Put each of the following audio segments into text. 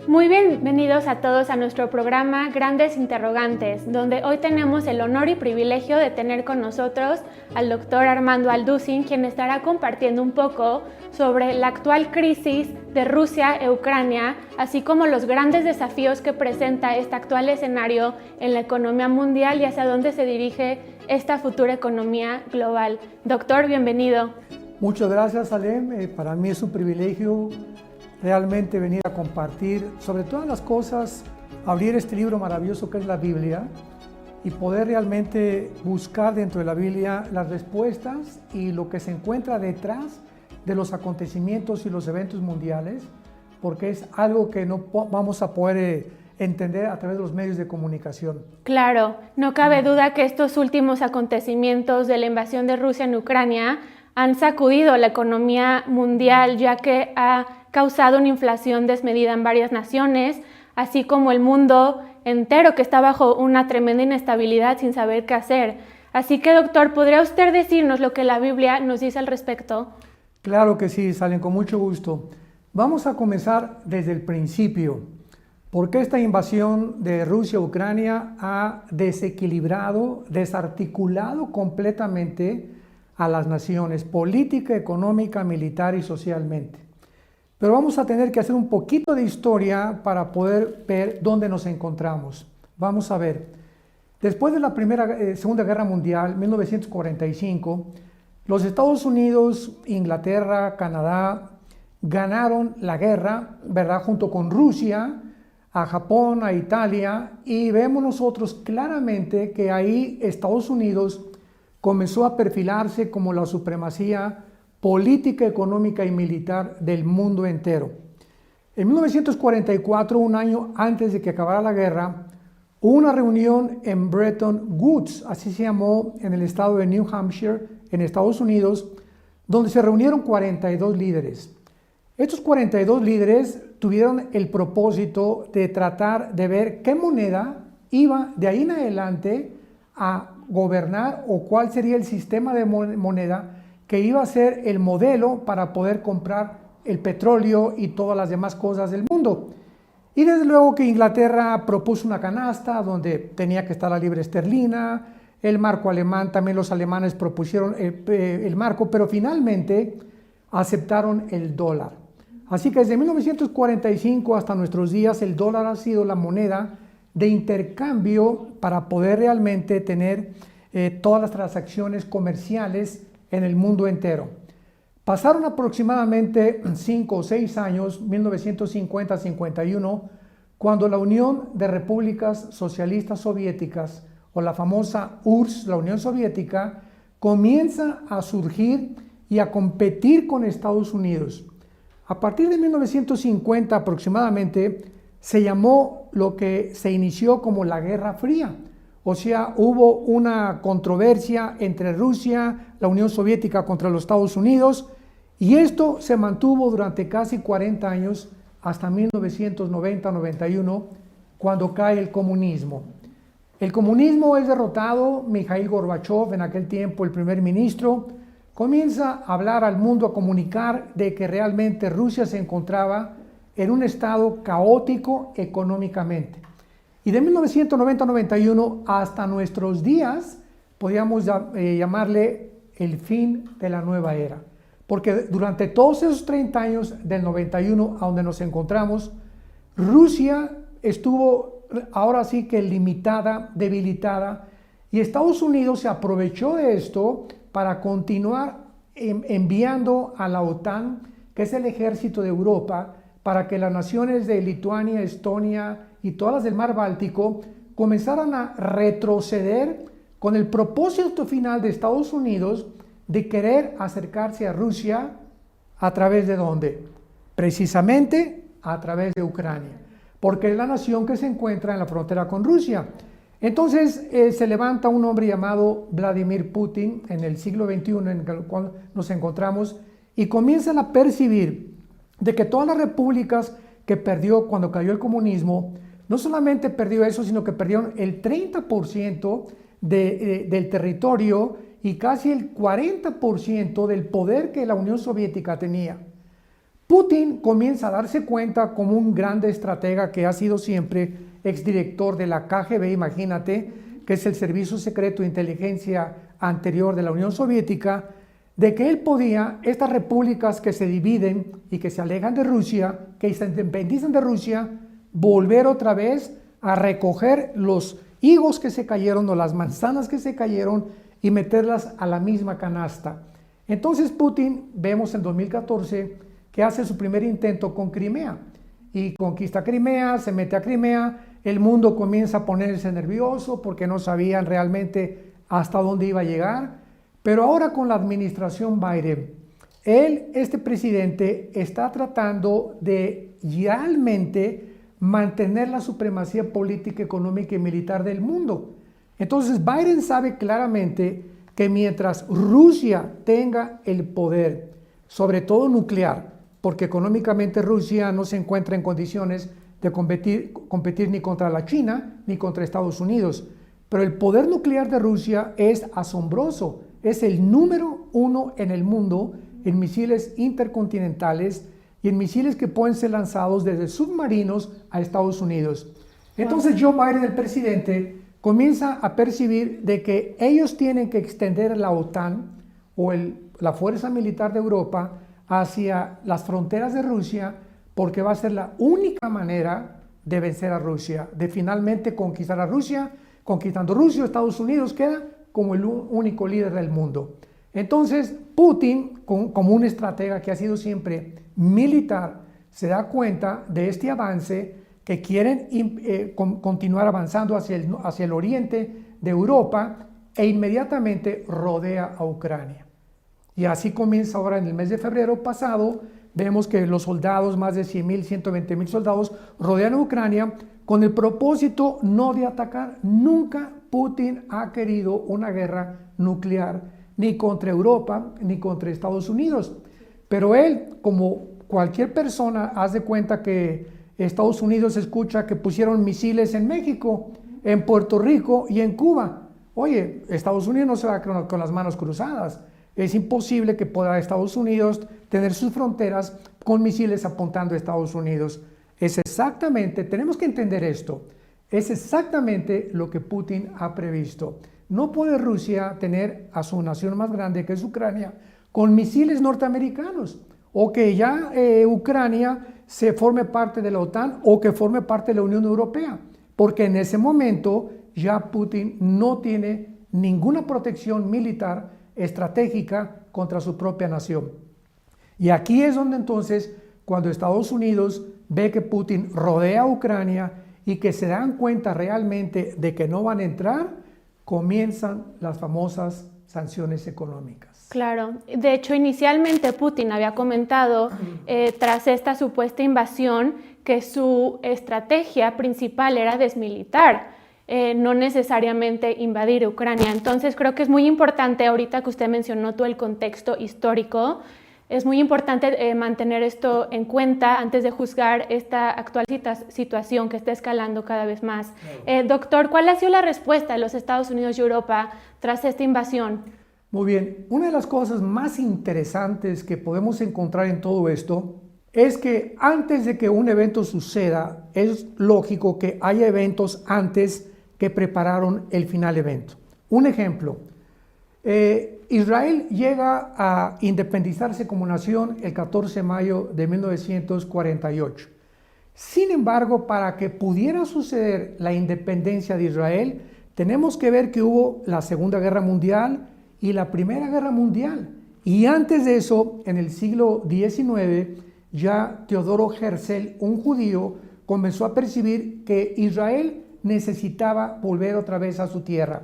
Muy bienvenidos a todos a nuestro programa Grandes Interrogantes, donde hoy tenemos el honor y privilegio de tener con nosotros al doctor Armando Alducin, quien estará compartiendo un poco sobre la actual crisis de Rusia e Ucrania, así como los grandes desafíos que presenta este actual escenario en la economía mundial y hacia dónde se dirige esta futura economía global. Doctor, bienvenido. Muchas gracias, Salem. Para mí es un privilegio realmente venir a compartir, sobre todas las cosas, abrir este libro maravilloso que es la Biblia y poder realmente buscar dentro de la Biblia las respuestas y lo que se encuentra detrás de los acontecimientos y los eventos mundiales, porque es algo que no vamos a poder entender a través de los medios de comunicación. Claro, no cabe duda que estos últimos acontecimientos de la invasión de Rusia en Ucrania han sacudido la economía mundial, ya que ha causado una inflación desmedida en varias naciones, así como el mundo entero que está bajo una tremenda inestabilidad sin saber qué hacer. Así que, doctor, ¿podría usted decirnos lo que la Biblia nos dice al respecto? Claro que sí, Salen, con mucho gusto. Vamos a comenzar desde el principio. ¿Por qué esta invasión de Rusia a Ucrania ha desequilibrado, desarticulado completamente a las naciones, política, económica, militar y socialmente? Pero vamos a tener que hacer un poquito de historia para poder ver dónde nos encontramos. Vamos a ver. Después de la Segunda Guerra Mundial, 1945, los Estados Unidos, Inglaterra, Canadá ganaron la guerra, ¿verdad? Junto con Rusia, a Japón, a Italia, y vemos nosotros claramente que ahí Estados Unidos comenzó a perfilarse como la supremacía política, económica y militar del mundo entero. En 1944, un año antes de que acabara la guerra, hubo una reunión en Bretton Woods, así se llamó, en el estado de New Hampshire, en Estados Unidos, donde se reunieron 42 líderes. Estos 42 líderes tuvieron el propósito de tratar de ver qué moneda iba de ahí en adelante a gobernar o cuál sería el sistema de moneda que iba a ser el modelo para poder comprar el petróleo y todas las demás cosas del mundo. Y desde luego que Inglaterra propuso una canasta donde tenía que estar la libra esterlina, el marco alemán, también los alemanes propusieron el marco, pero finalmente aceptaron el dólar. Así que desde 1945 hasta nuestros días el dólar ha sido la moneda de intercambio para poder realmente tener todas las transacciones comerciales en el mundo entero. Pasaron aproximadamente 5 o 6 años, 1950-51, cuando la Unión de Repúblicas Socialistas Soviéticas, o la famosa URSS, la Unión Soviética, comienza a surgir y a competir con Estados Unidos. A partir de 1950 aproximadamente, se llamó lo que se inició como la Guerra Fría. O sea, hubo una controversia entre Rusia, la Unión Soviética contra los Estados Unidos, y esto se mantuvo durante casi 40 años hasta 1990-91, cuando cae el comunismo. El comunismo es derrotado, Mikhail Gorbachev, en aquel tiempo el primer ministro, comienza a hablar al mundo, a comunicar de que realmente Rusia se encontraba en un estado caótico económicamente. Y de 1990-91 hasta nuestros días, podríamos llamarle el fin de la nueva era. Porque durante todos esos 30 años, del 91 a donde nos encontramos, Rusia estuvo ahora sí que limitada, debilitada, y Estados Unidos se aprovechó de esto para continuar enviando a la OTAN, que es el ejército de Europa, para que las naciones de Lituania, Estonia y todas las del mar Báltico comenzaran a retroceder con el propósito final de Estados Unidos de querer acercarse a Rusia a través de ¿dónde? Precisamente a través de Ucrania, porque es la nación que se encuentra en la frontera con Rusia. Entonces se levanta un hombre llamado Vladimir Putin en el siglo XXI en el cual nos encontramos y comienzan a percibir de que todas las repúblicas que perdió cuando cayó el comunismo, no solamente perdió eso, sino que perdieron el 30% del territorio y casi el 40% del poder que la Unión Soviética tenía. Putin comienza a darse cuenta como un gran estratega que ha sido siempre exdirector de la KGB, imagínate, que es el Servicio Secreto de Inteligencia anterior de la Unión Soviética, de que él podía, estas repúblicas que se dividen y que se alejan de Rusia, que se independizan de Rusia, volver otra vez a recoger los higos que se cayeron o las manzanas que se cayeron y meterlas a la misma canasta. Entonces Putin, vemos en 2014, que hace su primer intento con Crimea y conquista Crimea, se mete a Crimea, el mundo comienza a ponerse nervioso porque no sabían realmente hasta dónde iba a llegar, pero ahora con la administración Biden, este presidente está tratando de realmente mantener la supremacía política, económica y militar del mundo. Entonces Biden sabe claramente que mientras Rusia tenga el poder, sobre todo nuclear, porque económicamente Rusia no se encuentra en condiciones de competir ni contra la China ni contra Estados Unidos, pero el poder nuclear de Rusia es asombroso, es el número 1 en el mundo en misiles intercontinentales y en misiles que pueden ser lanzados desde submarinos a Estados Unidos. Entonces Joe Biden, el presidente, comienza a percibir de que ellos tienen que extender la OTAN o la Fuerza Militar de Europa hacia las fronteras de Rusia, porque va a ser la única manera de vencer a Rusia, de finalmente conquistar a Rusia. Conquistando Rusia, Estados Unidos queda como el único líder del mundo. Entonces Putin, como un estratega que ha sido siempre militar, se da cuenta de este avance, que quieren continuar avanzando hacia el oriente de Europa, e inmediatamente rodea a Ucrania. Y así comienza ahora en el mes de febrero pasado. Vemos que los soldados, más de 100,000, 120,000 soldados, rodean a Ucrania con el propósito no de atacar. Nunca Putin ha querido una guerra nuclear, ni contra Europa, ni contra Estados Unidos. Pero él, como cualquier persona, haz de cuenta que Estados Unidos escucha que pusieron misiles en México, en Puerto Rico y en Cuba. Oye, Estados Unidos no se va con las manos cruzadas. Es imposible que pueda Estados Unidos tener sus fronteras con misiles apuntando a Estados Unidos. Es exactamente, tenemos que entender esto, es exactamente lo que Putin ha previsto. No puede Rusia tener a su nación más grande, que es Ucrania, con misiles norteamericanos, o que ya Ucrania se forme parte de la OTAN o que forme parte de la Unión Europea, porque en ese momento ya Putin no tiene ninguna protección militar estratégica contra su propia nación. Y aquí es donde entonces, cuando Estados Unidos ve que Putin rodea a Ucrania y que se dan cuenta realmente de que no van a entrar, comienzan las famosas sanciones económicas. Claro, de hecho inicialmente Putin había comentado tras esta supuesta invasión que su estrategia principal era desmilitar, no necesariamente invadir Ucrania. Entonces creo que es muy importante, ahorita que usted mencionó todo el contexto histórico, es muy importante mantener esto en cuenta antes de juzgar esta actual situación que está escalando cada vez más. Doctor, ¿cuál ha sido la respuesta de los Estados Unidos y Europa tras esta invasión? Muy bien, una de las cosas más interesantes que podemos encontrar en todo esto es que antes de que un evento suceda, es lógico que haya eventos antes que prepararon el final evento. Un ejemplo, Israel llega a independizarse como nación el 14 de mayo de 1948. Sin embargo, para que pudiera suceder la independencia de Israel, tenemos que ver que hubo la Segunda Guerra Mundial y la Primera Guerra Mundial. Y antes de eso, en el siglo XIX, ya Teodoro Herzl, un judío, comenzó a percibir que Israel necesitaba volver otra vez a su tierra.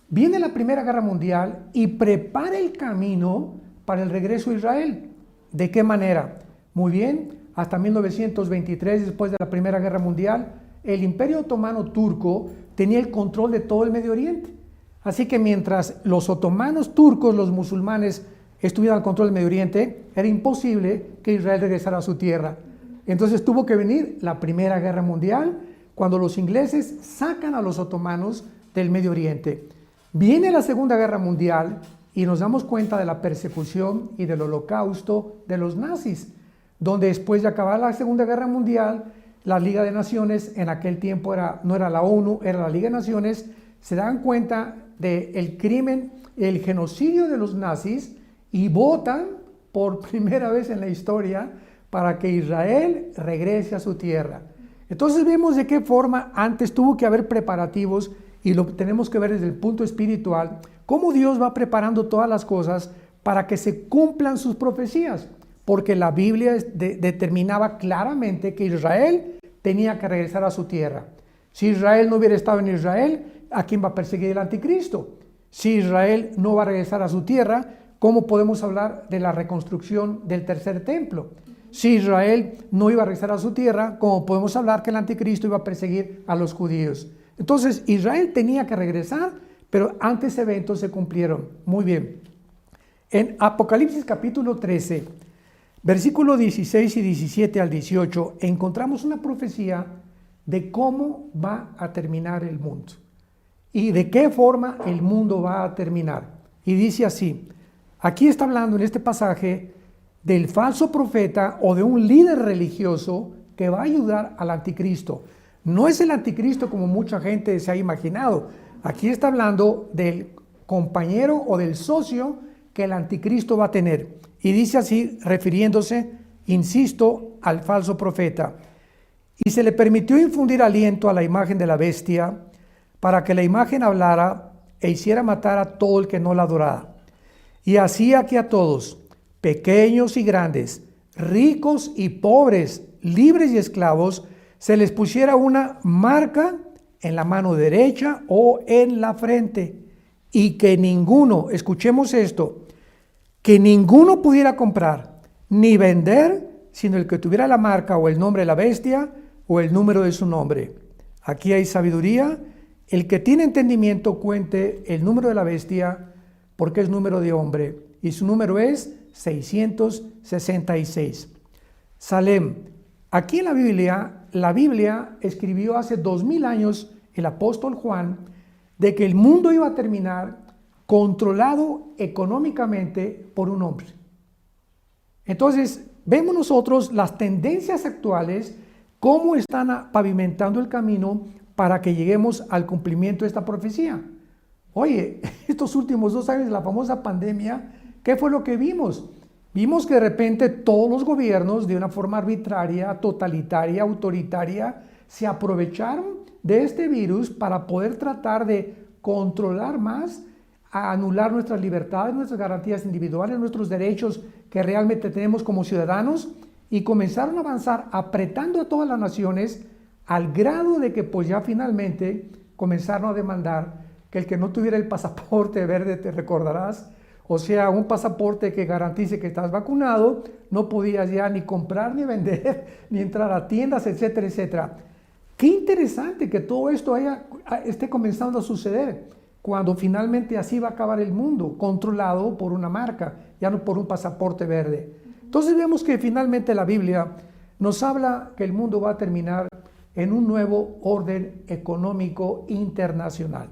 Viene la Primera Guerra Mundial y prepara el camino para el regreso a Israel. ¿De qué manera? Muy bien, hasta 1923, después de la Primera Guerra Mundial, el Imperio Otomano Turco tenía el control de todo el Medio Oriente. Así que mientras los otomanos turcos, los musulmanes, estuvieran al control del Medio Oriente, era imposible que Israel regresara a su tierra. Entonces tuvo que venir la Primera Guerra Mundial, cuando los ingleses sacan a los otomanos del Medio Oriente. Viene la Segunda Guerra Mundial y nos damos cuenta de la persecución y del holocausto de los nazis. donde después de acabar la Segunda Guerra Mundial, la Liga de Naciones, en aquel tiempo no era la ONU, era la Liga de Naciones, se dan cuenta del crimen, el genocidio de los nazis y votan por primera vez en la historia para que Israel regrese a su tierra. Entonces vemos de qué forma antes tuvo que haber preparativos y lo tenemos que ver desde el punto espiritual, cómo Dios va preparando todas las cosas para que se cumplan sus profecías, porque la Biblia determinaba claramente que Israel tenía que regresar a su tierra. Si Israel no hubiera estado en Israel, ¿a quién va a perseguir el anticristo? Si Israel no va a regresar a su tierra, ¿cómo podemos hablar de la reconstrucción del tercer templo? Si Israel no iba a regresar a su tierra, ¿cómo podemos hablar que el anticristo iba a perseguir a los judíos? Entonces Israel tenía que regresar, pero antes eventos se cumplieron. Muy bien. En Apocalipsis capítulo 13, versículo 16 y 17 al 18, encontramos una profecía de cómo va a terminar el mundo y de qué forma el mundo va a terminar. Y dice así, aquí está hablando en este pasaje del falso profeta o de un líder religioso que va a ayudar al anticristo. No es el anticristo como mucha gente se ha imaginado. Aquí está hablando del compañero o del socio que el anticristo va a tener. Y dice así, refiriéndose, insisto, al falso profeta. Y se le permitió infundir aliento a la imagen de la bestia para que la imagen hablara e hiciera matar a todo el que no la adorara. Y hacía que a todos, pequeños y grandes, ricos y pobres, libres y esclavos, se les pusiera una marca en la mano derecha o en la frente, y que ninguno, escuchemos esto, que ninguno pudiera comprar ni vender, sino el que tuviera la marca o el nombre de la bestia o el número de su nombre. Aquí hay sabiduría. El que tiene entendimiento cuente el número de la bestia, porque es número de hombre, y su número es 666. Salem. Aquí en la Biblia escribió hace 2000 años el apóstol Juan de que el mundo iba a terminar controlado económicamente por un hombre. Entonces, vemos nosotros las tendencias actuales, cómo están pavimentando el camino para que lleguemos al cumplimiento de esta profecía. Oye, estos últimos 2 años de la famosa pandemia, ¿qué fue lo que vimos? Vimos que de repente todos los gobiernos, de una forma arbitraria, totalitaria, autoritaria, se aprovecharon de este virus para poder tratar de controlar más, a anular nuestras libertades, nuestras garantías individuales, nuestros derechos que realmente tenemos como ciudadanos, y comenzaron a avanzar apretando a todas las naciones al grado de que pues ya finalmente comenzaron a demandar que el que no tuviera el pasaporte verde, te recordarás, o sea, un pasaporte que garantice que estás vacunado, no podías ya ni comprar ni vender, ni entrar a tiendas, etcétera, etcétera. Qué interesante que todo esto esté comenzando a suceder, cuando finalmente así va a acabar el mundo, controlado por una marca, ya no por un pasaporte verde. Entonces vemos que finalmente la Biblia nos habla que el mundo va a terminar en un nuevo orden económico internacional.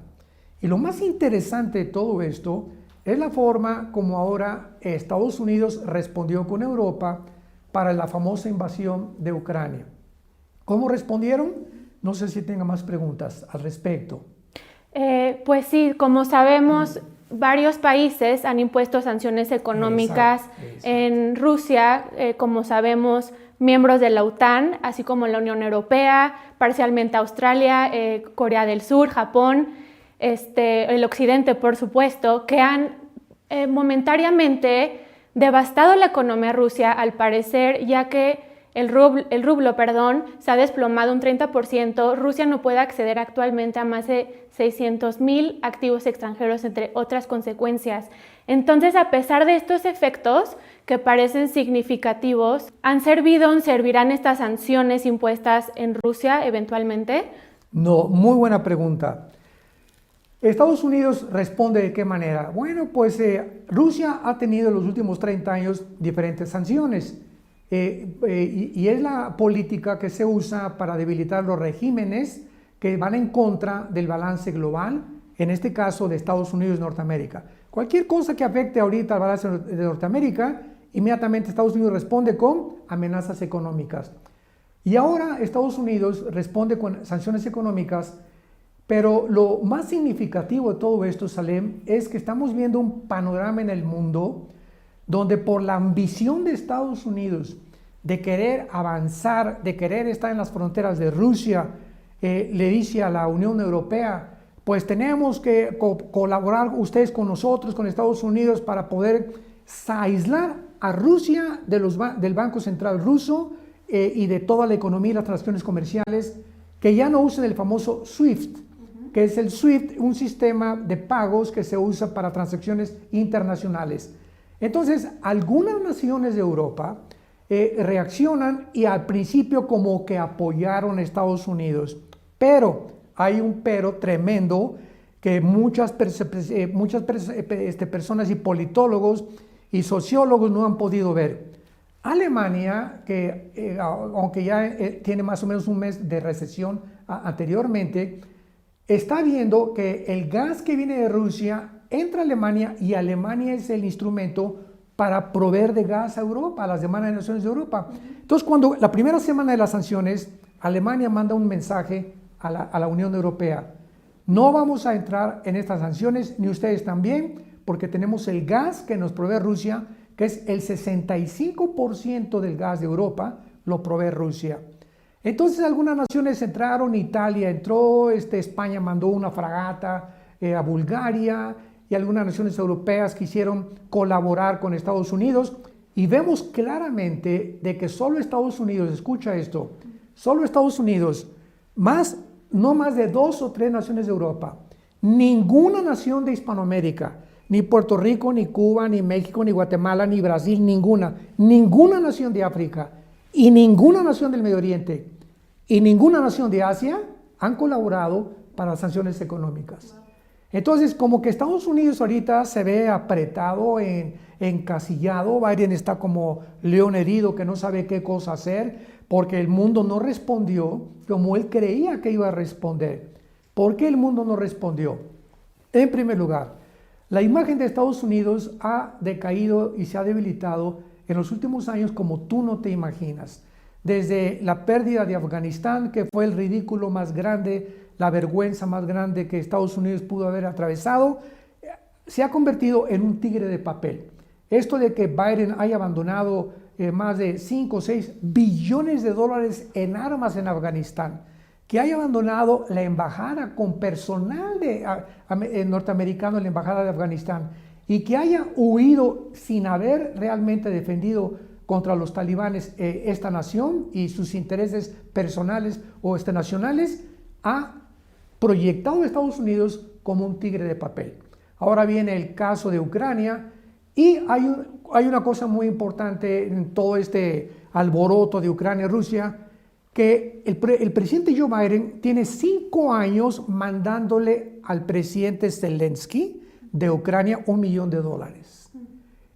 Y lo más interesante de todo esto es la forma como ahora Estados Unidos respondió con Europa para la famosa invasión de Ucrania. ¿Cómo respondieron? No sé si tenga más preguntas al respecto. Pues sí, como sabemos, varios países han impuesto sanciones económicas. Exacto. En Rusia, como sabemos, miembros de la OTAN, así como la Unión Europea, parcialmente Australia, Corea del Sur, Japón, el occidente, por supuesto, que han momentáneamente devastado la economía rusa, al parecer, ya que el rublo, se ha desplomado un 30%. Rusia no puede acceder actualmente a más de 600,000 activos extranjeros, entre otras consecuencias. Entonces, a pesar de estos efectos que parecen significativos, ¿servirán estas sanciones impuestas en Rusia eventualmente? No, muy buena pregunta. Estados Unidos responde ¿de qué manera? Bueno, pues Rusia ha tenido en los últimos 30 años diferentes sanciones. Y es la política que se usa para debilitar los regímenes que van en contra del balance global, en este caso de Estados Unidos y Norteamérica. Cualquier cosa que afecte ahorita al balance de Norteamérica inmediatamente Estados Unidos responde con amenazas económicas. Y ahora Estados Unidos responde con sanciones económicas, pero lo más significativo de todo esto, Salem, es que estamos viendo un panorama en el mundo donde por la ambición de Estados Unidos de querer avanzar, de querer estar en las fronteras de Rusia, le dice a la Unión Europea, pues tenemos que colaborar ustedes con nosotros, con Estados Unidos, para poder aislar a Rusia del Banco Central ruso y de toda la economía y las transacciones comerciales, que ya no usen el famoso SWIFT, que es el SWIFT, un sistema de pagos que se usa para transacciones internacionales. Entonces, algunas naciones de Europa reaccionan y al principio como que apoyaron a Estados Unidos, pero hay un pero tremendo que muchas personas y politólogos y sociólogos no han podido ver. Alemania, que aunque ya tiene más o menos un mes de recesión anteriormente, está viendo que el gas que viene de Rusia entra a Alemania y Alemania es el instrumento para proveer de gas a Europa, a las demás naciones de Europa. Entonces, cuando la primera semana de las sanciones, Alemania manda un mensaje a la Unión Europea. No vamos a entrar en estas sanciones, ni ustedes también, porque tenemos el gas que nos provee Rusia, que es el 65% del gas de Europa, lo provee Rusia. Entonces algunas naciones entraron, Italia entró, España mandó una fragata a Bulgaria, y algunas naciones europeas quisieron colaborar con Estados Unidos, y vemos claramente de que solo Estados Unidos, escucha esto, solo Estados Unidos, no más de 2 o 3 naciones de Europa, ninguna nación de Hispanoamérica, ni Puerto Rico, ni Cuba, ni México, ni Guatemala, ni Brasil, ninguna nación de África, y ninguna nación del Medio Oriente, y ninguna nación de Asia han colaborado para las sanciones económicas. Entonces, como que Estados Unidos ahorita se ve apretado, encasillado. Biden está como león herido que no sabe qué cosa hacer porque el mundo no respondió como él creía que iba a responder. ¿Por qué el mundo no respondió? En primer lugar, la imagen de Estados Unidos ha decaído y se ha debilitado en los últimos años como tú no te imaginas. Desde la pérdida de Afganistán, que fue el ridículo más grande, la vergüenza más grande que Estados Unidos pudo haber atravesado, se ha convertido en un tigre de papel. Esto de que Biden haya abandonado más de 5 o 6 billones de dólares en armas en Afganistán, que haya abandonado la embajada con personal norteamericano en la embajada de Afganistán y que haya huido sin haber realmente defendido contra los talibanes esta nación y sus intereses personales o nacionales, ha proyectado a Estados Unidos como un tigre de papel. Ahora viene el caso de Ucrania y hay una cosa muy importante en todo este alboroto de Ucrania y Rusia, que el presidente Joe Biden tiene 5 años mandándole al presidente Zelensky de Ucrania $1 millón.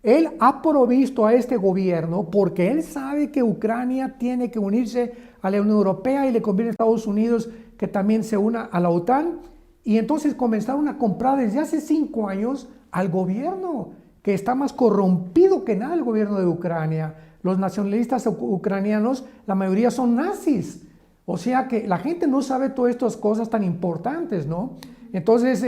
Él ha provisto a este gobierno porque él sabe que Ucrania tiene que unirse a la Unión Europea y le conviene a Estados Unidos que también se una a la OTAN. Y entonces comenzaron a comprar desde hace 5 años al gobierno, que está más corrompido que nada el gobierno de Ucrania. Los nacionalistas ucranianos, la mayoría son nazis. O sea que la gente no sabe todas estas cosas tan importantes, ¿no? Entonces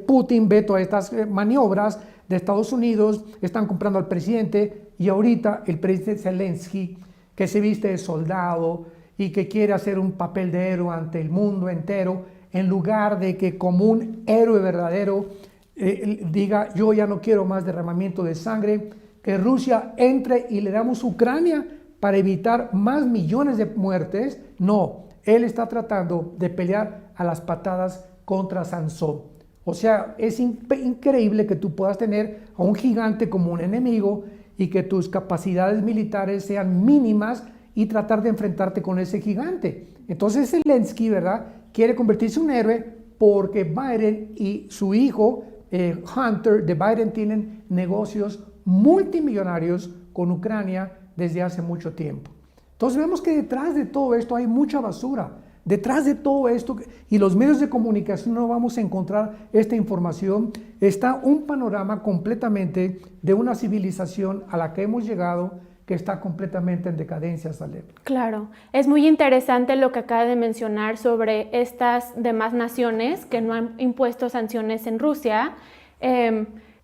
Putin ve todas estas maniobras de Estados Unidos, están comprando al presidente y ahorita el presidente Zelensky, que se viste de soldado y que quiere hacer un papel de héroe ante el mundo entero, en lugar de que como un héroe verdadero diga yo ya no quiero más derramamiento de sangre, que Rusia entre y le damos Ucrania para evitar más millones de muertes. No, él está tratando de pelear a las patadas contra Sansón. O sea, es increíble que tú puedas tener a un gigante como un enemigo y que tus capacidades militares sean mínimas y tratar de enfrentarte con ese gigante. Entonces Zelensky, ¿verdad?, quiere convertirse en un héroe porque Biden y su hijo Hunter de Biden tienen negocios multimillonarios con Ucrania desde hace mucho tiempo. Entonces vemos que detrás de todo esto hay mucha basura. detrás de todo esto, y los medios de comunicación no vamos a encontrar esta información, está un panorama completamente de una civilización a la que hemos llegado que está completamente en decadencia, Salem. Claro, es muy interesante lo que acaba de mencionar sobre estas demás naciones que no han impuesto sanciones en Rusia.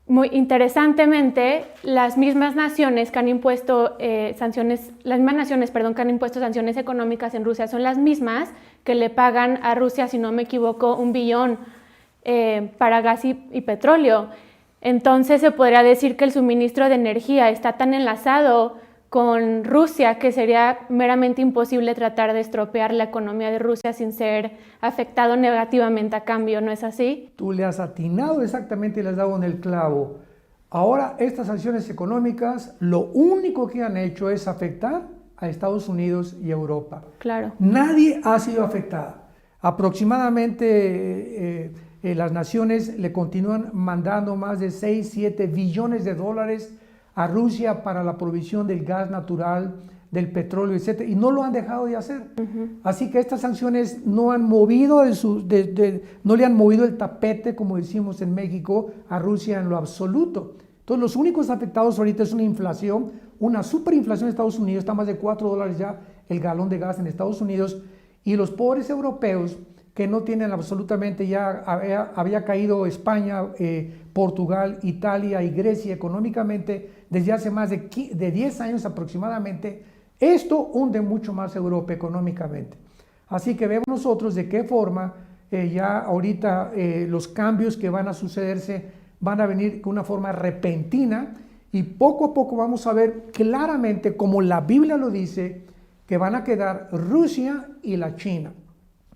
Muy interesantemente, las mismas naciones que han impuesto que han impuesto sanciones económicas en Rusia son las mismas que le pagan a Rusia, si no me equivoco, 1 billón para gas y petróleo. Entonces se podría decir que el suministro de energía está tan enlazado con Rusia que sería meramente imposible tratar de estropear la economía de Rusia sin ser afectado negativamente a cambio, ¿no es así? Tú le has atinado exactamente y le has dado en el clavo. Ahora estas sanciones económicas lo único que han hecho es afectar a Estados Unidos y Europa. Claro. Nadie ha sido afectada. Aproximadamente las naciones le continúan mandando más de 6-7 billones de dólares a Rusia para la provisión del gas natural, del petróleo, etc. Y no lo han dejado de hacer. Así que estas sanciones no han movido no le han movido el tapete, como decimos en México, a Rusia en lo absoluto. Entonces los únicos afectados ahorita es una inflación, una superinflación en Estados Unidos, está más de $4 ya el galón de gas en Estados Unidos, y los pobres europeos que no tienen absolutamente, ya había caído España, Portugal, Italia y Grecia económicamente desde hace más de 10 años aproximadamente. Esto hunde mucho más a Europa económicamente. Así que vemos nosotros de qué forma ya ahorita los cambios que van a sucederse van a venir con una forma repentina, y poco a poco vamos a ver claramente, como la Biblia lo dice, que van a quedar Rusia y la China.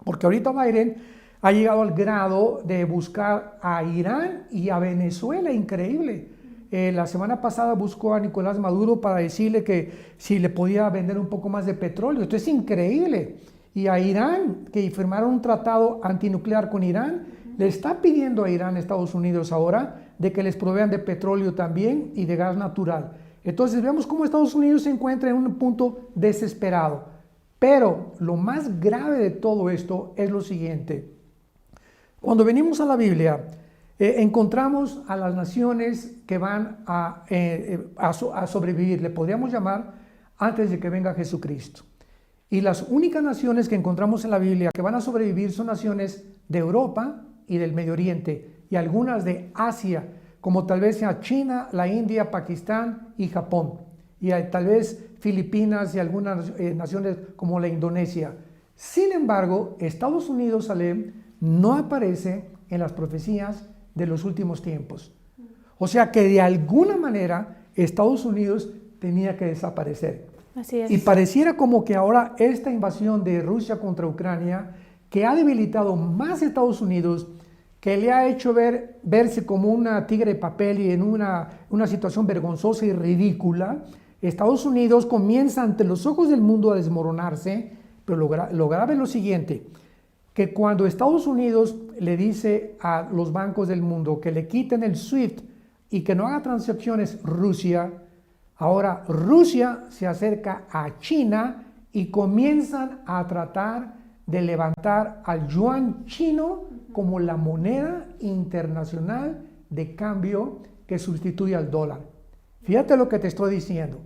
Porque ahorita Biden ha llegado al grado de buscar a Irán y a Venezuela, increíble. La semana pasada buscó a Nicolás Maduro para decirle que si le podía vender un poco más de petróleo. Esto es increíble. Y a Irán, que firmaron un tratado antinuclear con Irán, le está pidiendo a Irán, Estados Unidos ahora, de que les provean de petróleo también y de gas natural. Entonces vemos cómo Estados Unidos se encuentra en un punto desesperado. Pero lo más grave de todo esto es lo siguiente. Cuando venimos a la Biblia, encontramos a las naciones que van a sobrevivir, le podríamos llamar, antes de que venga Jesucristo. Y las únicas naciones que encontramos en la Biblia que van a sobrevivir son naciones de Europa y del Medio Oriente, y algunas de Asia, como tal vez sea China, la India, Pakistán y Japón. Y tal vez Filipinas y algunas naciones como la Indonesia. Sin embargo, Estados Unidos, Salem, no aparece en las profecías de los últimos tiempos. O sea que de alguna manera Estados Unidos tenía que desaparecer. Así es. Y pareciera como que ahora esta invasión de Rusia contra Ucrania, que ha debilitado más a Estados Unidos, que le ha hecho verse como una tigre de papel y en una situación vergonzosa y ridícula, Estados Unidos comienza ante los ojos del mundo a desmoronarse. Pero lo grave es lo siguiente, que cuando Estados Unidos le dice a los bancos del mundo que le quiten el SWIFT y que no haga transacciones Rusia, ahora Rusia se acerca a China y comienzan a tratar de levantar al yuan chino como la moneda internacional de cambio que sustituye al dólar. Fíjate lo que te estoy diciendo.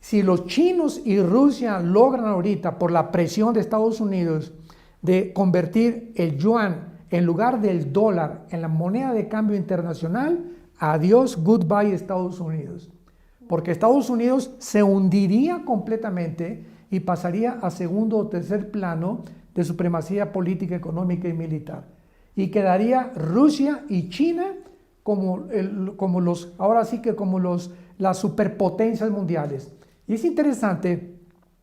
Si los chinos y Rusia logran ahorita, por la presión de Estados Unidos, de convertir el yuan en lugar del dólar en la moneda de cambio internacional, adiós, goodbye Estados Unidos. Porque Estados Unidos se hundiría completamente y pasaría a segundo o tercer plano de supremacía política, económica y militar. Y quedaría Rusia y China como las superpotencias mundiales. Y es interesante,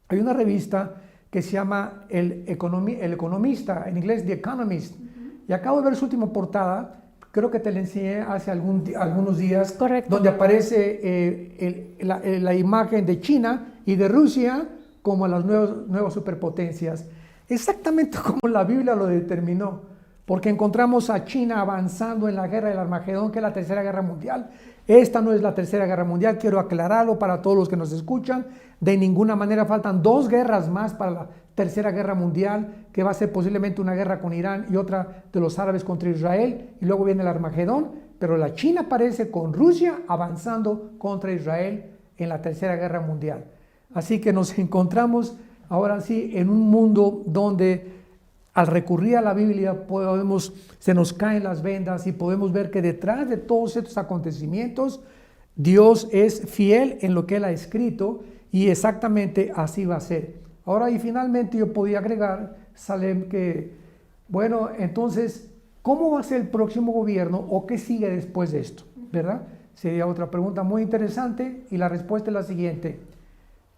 hay una revista que se llama El Economista, en inglés The Economist, y acabo de ver su última portada, creo que te la enseñé hace algunos días. Correcto. Donde aparece la imagen de China y de Rusia como las nuevas superpotencias, exactamente como la Biblia lo determinó, porque encontramos a China avanzando en la guerra del Armagedón, que es la Tercera Guerra Mundial. Esta no es la Tercera Guerra Mundial, quiero aclararlo para todos los que nos escuchan. De ninguna manera, faltan 2 guerras más para la tercera guerra mundial, que va a ser posiblemente una guerra con Irán y otra de los árabes contra Israel, y luego viene el Armagedón, pero la China aparece con Rusia avanzando contra Israel en la tercera guerra mundial. Así que nos encontramos ahora sí en un mundo donde al recurrir a la Biblia se nos caen las vendas y podemos ver que detrás de todos estos acontecimientos Dios es fiel en lo que Él ha escrito y exactamente así va a ser. Ahora y finalmente yo podía agregar, Salem, que bueno, entonces, ¿cómo va a ser el próximo gobierno o qué sigue después de esto? ¿Verdad? Sería otra pregunta muy interesante y la respuesta es la siguiente.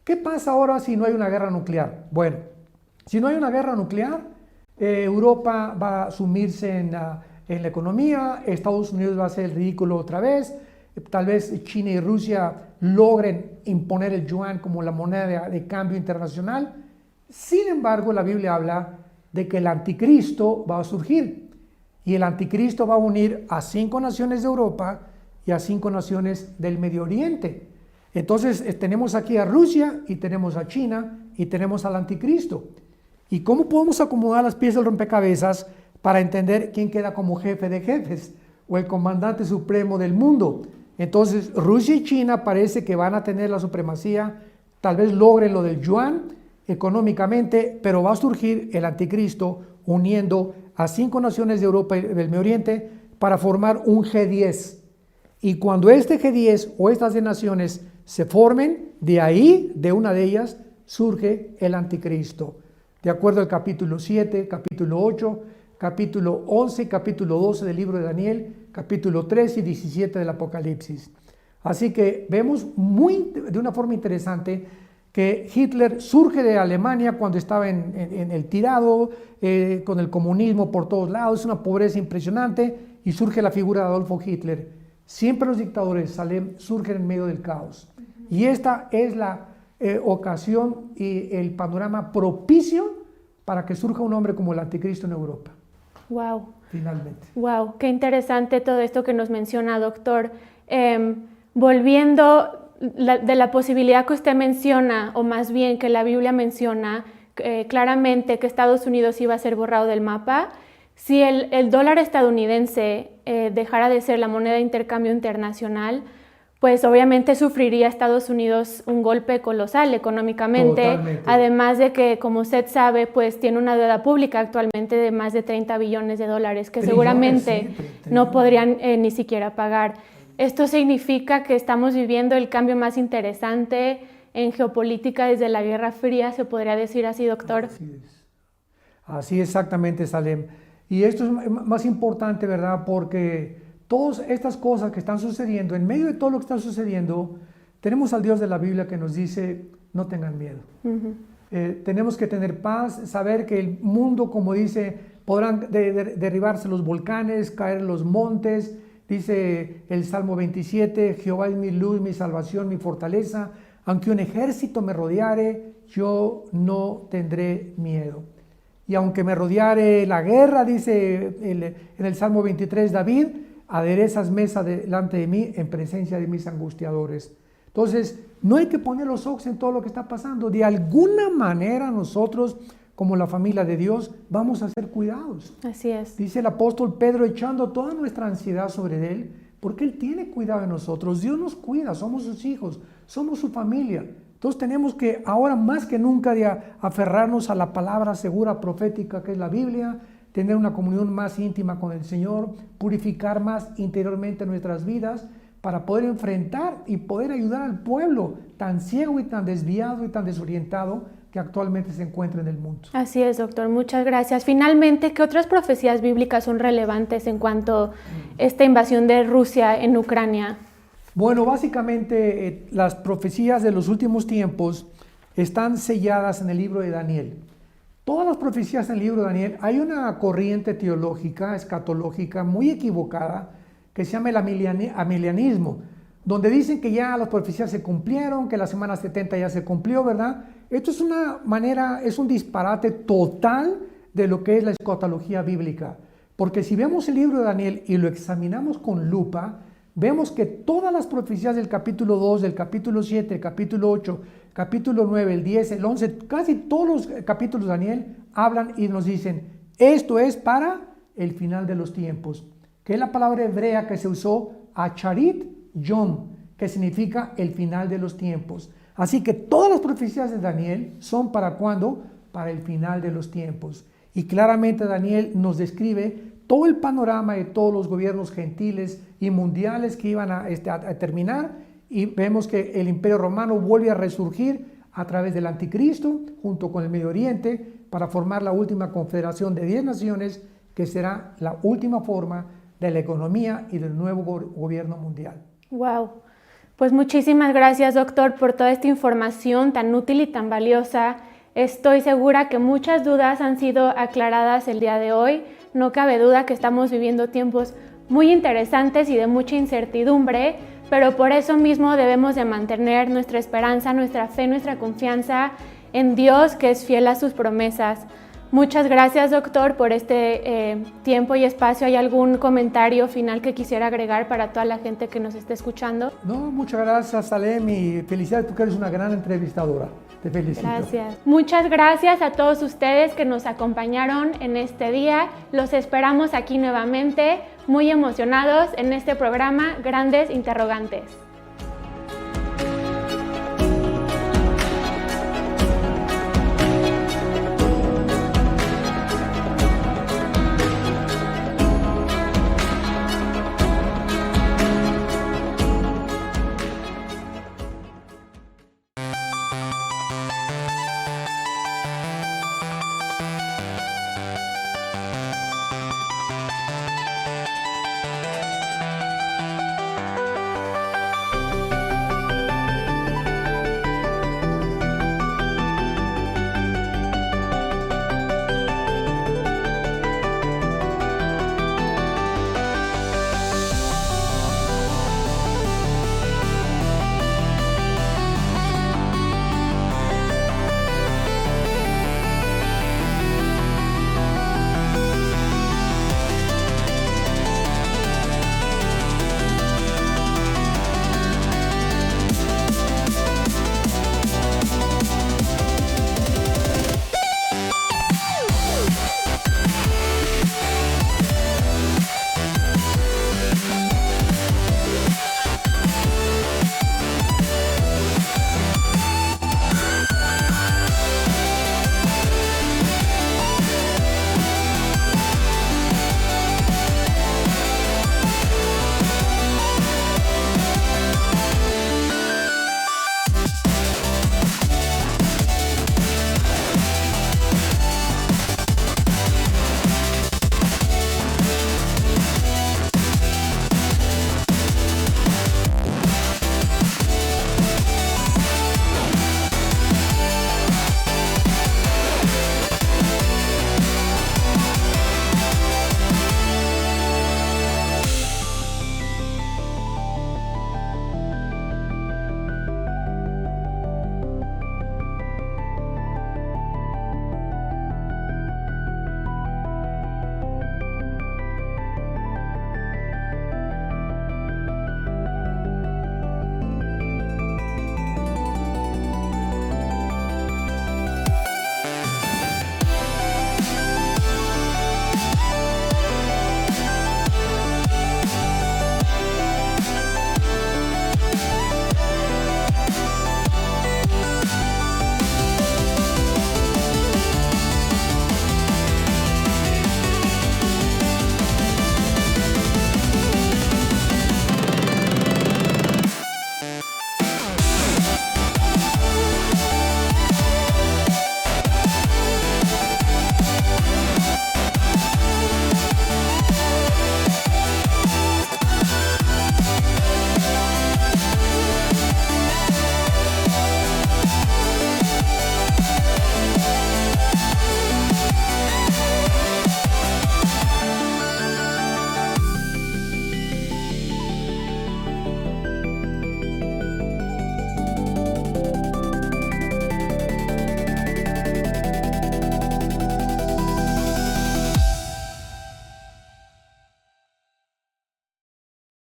¿Qué pasa ahora si no hay una guerra nuclear? Bueno, si no hay una guerra nuclear, Europa va a sumirse en la economía, Estados Unidos va a hacer el ridículo otra vez, tal vez China y Rusia logren imponer el yuan como la moneda de cambio internacional. Sin embargo, la Biblia habla de que el anticristo va a surgir y el anticristo va a unir a 5 naciones de Europa y a 5 naciones del Medio Oriente. Entonces tenemos aquí a Rusia y tenemos a China y tenemos al anticristo. ¿Y cómo podemos acomodar las piezas del rompecabezas para entender quién queda como jefe de jefes o el comandante supremo del mundo? Entonces Rusia y China parece que van a tener la supremacía, tal vez logren lo del yuan económicamente, pero va a surgir el anticristo uniendo a 5 naciones de Europa y del Medio Oriente para formar un G10. Y cuando este G10 o estas 10 naciones se formen, de ahí, de una de ellas, surge el anticristo. De acuerdo al capítulo 7, capítulo 8, capítulo 11, capítulo 12 del libro de Daniel, capítulo 13 y 17 del Apocalipsis. Así que vemos de una forma interesante que Hitler surge de Alemania cuando estaba en el tirado, con el comunismo por todos lados, una pobreza impresionante, y surge la figura de Adolfo Hitler. Siempre los dictadores surgen en medio del caos. Y esta es la ocasión y el panorama propicio para que surja un hombre como el anticristo en Europa. Wow. Finalmente. Wow, qué interesante todo esto que nos menciona, doctor. Volviendo de la posibilidad que usted menciona, o más bien que la Biblia menciona claramente que Estados Unidos iba a ser borrado del mapa, si el dólar estadounidense dejara de ser la moneda de intercambio internacional, pues obviamente sufriría Estados Unidos un golpe colosal económicamente. Totalmente. Además de que, como usted sabe, pues tiene una deuda pública actualmente de más de 30 billones de dólares que seguramente no podrían ni siquiera pagar. Esto significa que estamos viviendo el cambio más interesante en geopolítica desde la Guerra Fría, ¿se podría decir así, doctor? Así exactamente, Salem. Y esto es más importante, ¿verdad? Porque todas estas cosas que están sucediendo, en medio de todo lo que está sucediendo, tenemos al Dios de la Biblia que nos dice, no tengan miedo. Tenemos que tener paz, saber que el mundo, como dice, podrán derribarse los volcanes, caer los montes. Dice el Salmo 27, Jehová es mi luz, mi salvación, mi fortaleza. Aunque un ejército me rodeare, yo no tendré miedo. Y aunque me rodeare la guerra, dice en el Salmo 23 David, aderezas mesa delante de mí en presencia de mis angustiadores. Entonces, no hay que poner los ojos en todo lo que está pasando. De alguna manera nosotros, como la familia de Dios, vamos a ser cuidados. Así es. Dice el apóstol Pedro, echando toda nuestra ansiedad sobre Él, porque Él tiene cuidado de nosotros. Dios nos cuida, somos sus hijos, somos su familia. Entonces tenemos que ahora más que nunca de aferrarnos a la palabra segura profética que es la Biblia, tener una comunión más íntima con el Señor, purificar más interiormente nuestras vidas para poder enfrentar y poder ayudar al pueblo tan ciego y tan desviado y tan desorientado que actualmente se encuentra en el mundo. Así es, doctor. Muchas gracias. Finalmente, ¿qué otras profecías bíblicas son relevantes en cuanto a esta invasión de Rusia en Ucrania? Bueno, básicamente las profecías de los últimos tiempos están selladas en el libro de Daniel. Todas las profecías en el libro de Daniel, hay una corriente teológica, escatológica, muy equivocada, que se llama el amilianismo, donde dicen que ya las profecías se cumplieron, que la semana 70 ya se cumplió, ¿verdad? Esto es una manera, es un disparate total de lo que es la escatología bíblica. Porque si vemos el libro de Daniel y lo examinamos con lupa, vemos que todas las profecías del capítulo 2, del capítulo 7, del capítulo 8, capítulo 9, el 10, el 11, casi todos los capítulos de Daniel hablan y nos dicen, esto es para el final de los tiempos, que es la palabra hebrea que se usó, acharit yom, que significa el final de los tiempos. Así que todas las profecías de Daniel son para ¿cuándo? Para el final de los tiempos. Y claramente Daniel nos describe todo el panorama de todos los gobiernos gentiles y mundiales que iban a terminar, y vemos que el Imperio Romano vuelve a resurgir a través del Anticristo junto con el Medio Oriente para formar la última confederación de 10 naciones que será la última forma de la economía y del nuevo gobierno mundial. Wow. Pues muchísimas gracias, doctor, por toda esta información tan útil y tan valiosa. Estoy segura que muchas dudas han sido aclaradas el día de hoy. No cabe duda que estamos viviendo tiempos muy interesantes y de mucha incertidumbre, pero por eso mismo debemos de mantener nuestra esperanza, nuestra fe, nuestra confianza en Dios, que es fiel a sus promesas. Muchas gracias, doctor, por este tiempo y espacio. ¿Hay algún comentario final que quisiera agregar para toda la gente que nos esté escuchando? No, muchas gracias, Salem, y felicidades porque eres una gran entrevistadora. Te felicito. Gracias. Muchas gracias a todos ustedes que nos acompañaron en este día. Los esperamos aquí nuevamente, muy emocionados en este programa Grandes Interrogantes.